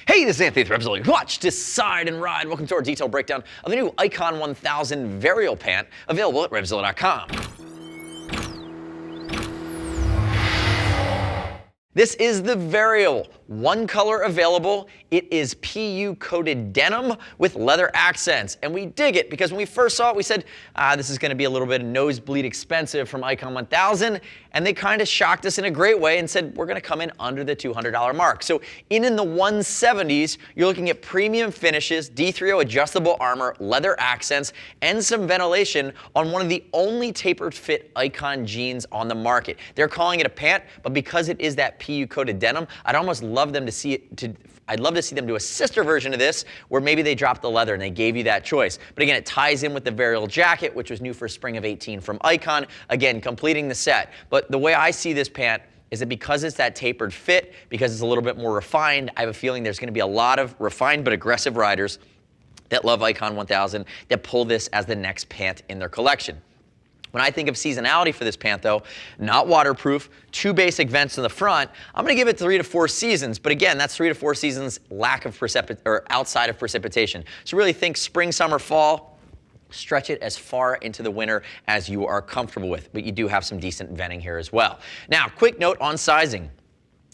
Hey, this is Anthony with RevZilla. Watch, decide, and ride. Welcome to our detailed breakdown of the new Icon 1000 Varial pant, available at RevZilla.com. This is the Varial, one color available. It is PU coated denim with leather accents, and we dig it because when we first saw it, we said, this is going to be a little bit nosebleed expensive from Icon 1000, and they kind of shocked us in a great way and said, we're going to come in under the $200 mark. So in the 170s, you're looking at premium finishes, D3O adjustable armor, leather accents, and some ventilation on one of the only tapered fit Icon jeans on the market. They're calling it a pant, but because it is that PU coated denim, I'd almost love them to see it. I'd love to see them do a sister version of this where maybe they dropped the leather and they gave you that choice. But again, it ties in with the Varial jacket, which was new for spring of 18 from Icon. Again, completing the set. But the way I see this pant is that because it's that tapered fit, because it's a little bit more refined, I have a feeling there's going to be a lot of refined but aggressive riders that love Icon 1000 that pull this as the next pant in their collection. When I think of seasonality for this pant, though, not waterproof, two basic vents in the front, I'm going to give it 3 to 4 seasons. But again, that's 3 to 4 seasons lack of outside of precipitation. So really think spring, summer, fall. Stretch it as far into the winter as you are comfortable with. But you do have some decent venting here as well. Now, quick note on sizing.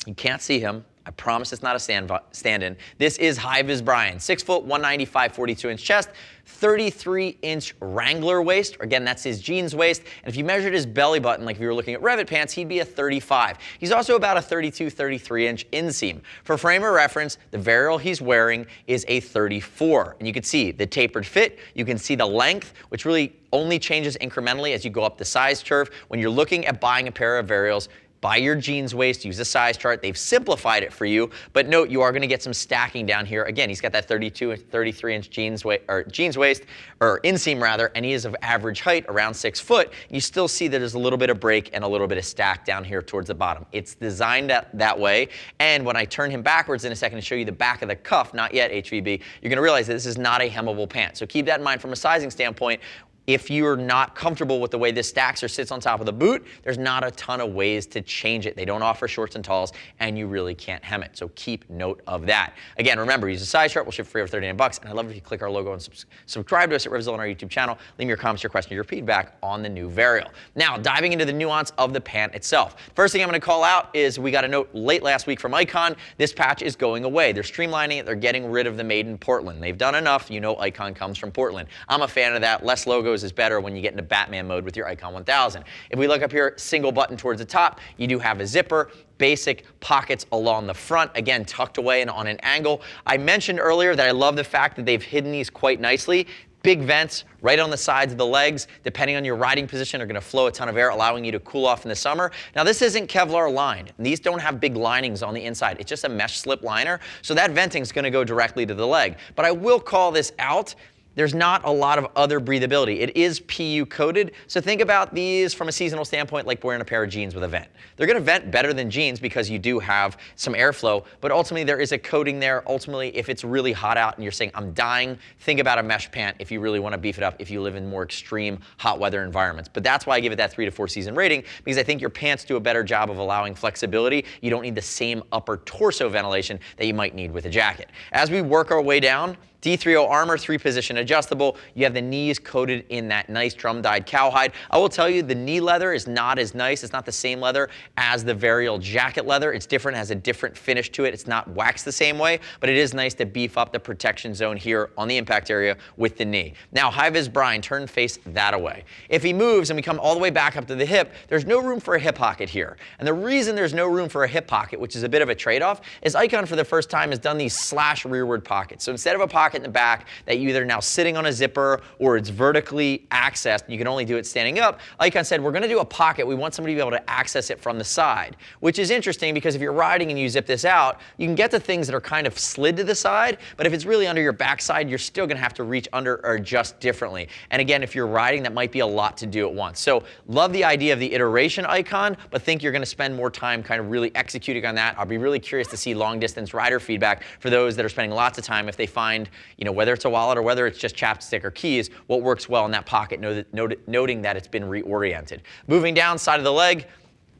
You can't see him. I promise it's not a stand-in. This is High-Vis Brian, 6 foot, 195, 42-inch chest, 33-inch Wrangler waist. Again, that's his jeans waist. And if you measured his belly button, like if you were looking at Revit pants, he'd be a 35. He's also about a 32, 33-inch inseam. For frame of reference, the Varial he's wearing is a 34. And you can see the tapered fit. You can see the length, which really only changes incrementally as you go up the size curve. When you're looking at buying a pair of Varials, buy your jeans waist, use a size chart. They've simplified it for you, but note you are going to get some stacking down here. Again, he's got that 32 and 33-inch jeans waist, or inseam rather, and he is of average height, around 6 foot. You still see that there's a little bit of break and a little bit of stack down here towards the bottom. It's designed that way, and when I turn him backwards in a second to show you the back of the cuff, not yet HVB, you're going to realize that this is not a hemmable pant. So keep that in mind from a sizing standpoint. If you're not comfortable with the way this stacks or sits on top of the boot, there's not a ton of ways to change it. They don't offer shorts and talls, and you really can't hem it. So keep note of that. Again, remember, use a size chart. We'll ship free over 39 bucks. And I'd love if you click our logo and subscribe to us at RevZilla on our YouTube channel. Leave me your comments, your questions, your feedback on the new Varial. Now, diving into the nuance of the pant itself. First thing I'm going to call out is we got a note late last week from Icon. This patch is going away. They're streamlining it. They're getting rid of the made in Portland. They've done enough. You know Icon comes from Portland. I'm a fan of that. Less logos is better when you get into Batman mode with your Icon 1000. If we look up here, single button towards the top, you do have a zipper, basic pockets along the front, again, tucked away and on an angle. I mentioned earlier that I love the fact that they've hidden these quite nicely. Big vents right on the sides of the legs, depending on your riding position, are going to flow a ton of air, allowing you to cool off in the summer. Now, this isn't Kevlar lined. These don't have big linings on the inside. It's just a mesh slip liner, so that venting is going to go directly to the leg. But I will call this out. There's not a lot of other breathability. It is PU coated, so think about these from a seasonal standpoint like wearing a pair of jeans with a vent. They're going to vent better than jeans because you do have some airflow, but ultimately there is a coating there. Ultimately, if it's really hot out and you're saying, I'm dying, think about a mesh pant if you really want to beef it up if you live in more extreme hot weather environments. But that's why I give it that 3 to 4 season rating, because I think your pants do a better job of allowing flexibility. You don't need the same upper torso ventilation that you might need with a jacket. As we work our way down, D3O armor, 3-position adjustable. You have the knees coated in that nice drum-dyed cowhide. I will tell you, the knee leather is not as nice. It's not the same leather as the Varial jacket leather. It's different, has a different finish to it. It's not waxed the same way, but it is nice to beef up the protection zone here on the impact area with the knee. Now, High-Vis Brian, turn face that away. If he moves and we come all the way back up to the hip, there's no room for a hip pocket here. And the reason there's no room for a hip pocket, which is a bit of a trade-off, is Icon for the first time has done these slash rearward pockets. So instead of a pocket in the back that you either now sitting on a zipper or it's vertically accessed, you can only do it standing up, Icon said, we're going to do a pocket. We want somebody to be able to access it from the side, which is interesting because if you're riding and you zip this out, you can get to things that are kind of slid to the side, but if it's really under your backside, you're still going to have to reach under or adjust differently. And again, if you're riding, that might be a lot to do at once. So love the idea of the iteration Icon, but think you're going to spend more time kind of really executing on that. I'll be really curious to see long distance rider feedback for those that are spending lots of time if they find, whether it's a wallet or whether it's just chapstick or keys, what works well in that pocket, noting that it's been reoriented. Moving down side of the leg,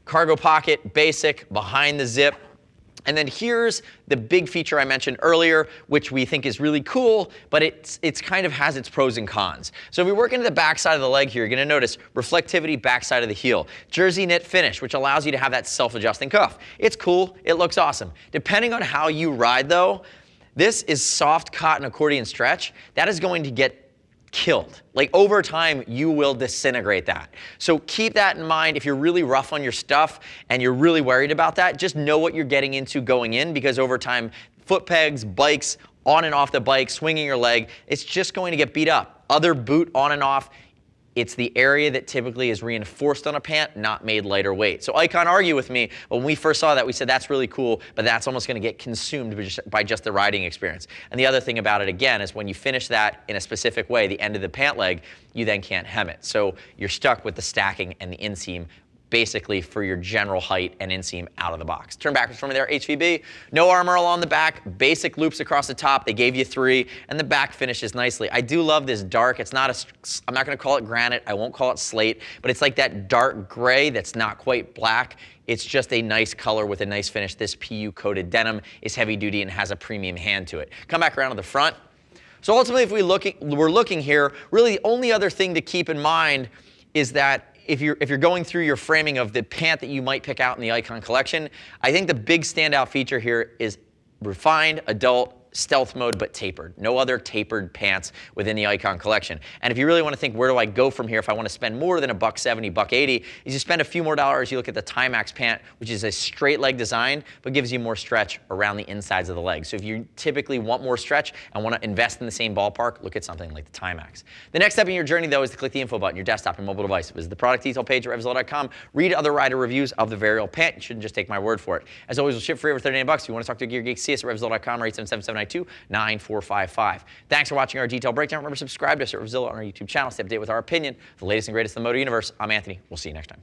cargo pocket, basic, behind the zip. And then here's the big feature I mentioned earlier, which we think is really cool, but it's kind of has its pros and cons. So if we work into the backside of the leg here, you're gonna notice reflectivity backside of the heel. Jersey knit finish, which allows you to have that self-adjusting cuff. It's cool, it looks awesome. Depending on how you ride though, this is soft cotton accordion stretch. That is going to get killed. Like over time, you will disintegrate that. So keep that in mind. If you're really rough on your stuff and you're really worried about that, just know what you're getting into going in, because over time, foot pegs, bikes, on and off the bike, swinging your leg, it's just going to get beat up. Other boot on and off, it's the area that typically is reinforced on a pant, not made lighter weight. So Icon argue with me, but when we first saw that, we said that's really cool, but that's almost gonna get consumed by just the riding experience. And the other thing about it, again, is when you finish that in a specific way, the end of the pant leg, you then can't hem it. So you're stuck with the stacking and the inseam basically for your general height and inseam out of the box. Turn backwards for me there, HVB. No armor along the back, basic loops across the top. They gave you 3, and the back finishes nicely. I do love this dark. It's not I'm not gonna call it granite. I won't call it slate, but it's like that dark gray that's not quite black. It's just a nice color with a nice finish. This PU coated denim is heavy duty and has a premium hand to it. Come back around to the front. So ultimately, if we're looking here, really the only other thing to keep in mind is that if you're going through your framing of the pant that you might pick out in the Icon collection, I think the big standout feature here is refined, adult, stealth mode, but tapered. No other tapered pants within the Icon collection. And if you really want to think, where do I go from here if I want to spend more than $170, $180, is you spend a few more dollars, you look at the Timex pant, which is a straight leg design, but gives you more stretch around the insides of the leg. So if you typically want more stretch and want to invest in the same ballpark, look at something like the Timex. The next step in your journey, though, is to click the info button, your desktop and mobile device. Visit the product detail page at RevZilla.com. Read other rider reviews of the Varial pant. You shouldn't just take my word for it. As always, we'll ship free over $39. If you want to talk to a Gear Geek, see us at RevZilla.com or 877-792-9455. Thanks for watching our detailed breakdown. Remember, subscribe to us at RevZilla on our YouTube channel. Stay updated with our opinion, the latest and greatest in the motor universe. I'm Anthony. We'll see you next time.